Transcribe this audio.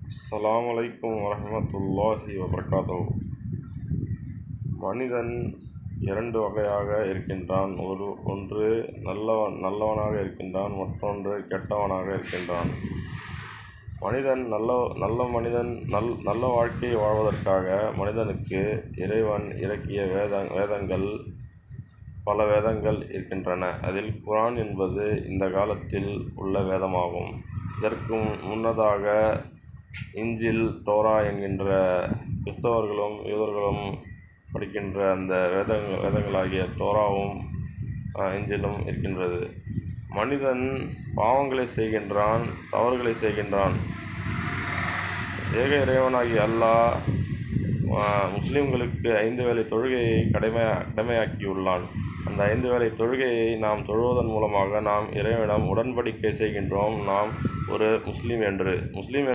அஸ்ஸலாமு அலைக்கும் வரஹ்மத்துல்லாஹி வபரகாத்துஹு. மனிதன் இரண்டு வகையாக இருக்கின்றான். ஒன்று நல்லவனாக இருக்கின்றான், மற்றொன்று கெட்டவனாக இருக்கின்றான். நல்ல வாழ்க்கையை வாழ்வதற்காக மனிதனுக்கு இறைவன் இறக்கிய வேதங்கள் பல வேதங்கள் இருக்கின்றன. அதில் குர்ஆன் என்பது இந்த காலத்தில் உள்ள வேதமாகும். இதற்கு முன்னதாக இஞ்சில், தோரா என்கின்ற கிறிஸ்தவர்களும் யூதர்களும் படிக்கின்ற அந்த வேதங்களாகிய தோராவும் இஞ்சிலும் இருக்கின்றது. மனிதன் பாவங்களை செய்கின்றான், தவறுகளை செய்கின்றான். ஏக இறைவனாகிய அல்லாஹ் முஸ்லிம்களுக்கு 5 வேளை தொழுகையை கடமையாக்கியுள்ளான். அந்த 5 வேளை தொழுகையை நாம் தொழுவதன் மூலமாக நாம் இறைவனிடம் உடன்படிக்கை செய்கின்றோம், நாம் ஒரு முஸ்லீம் என்று.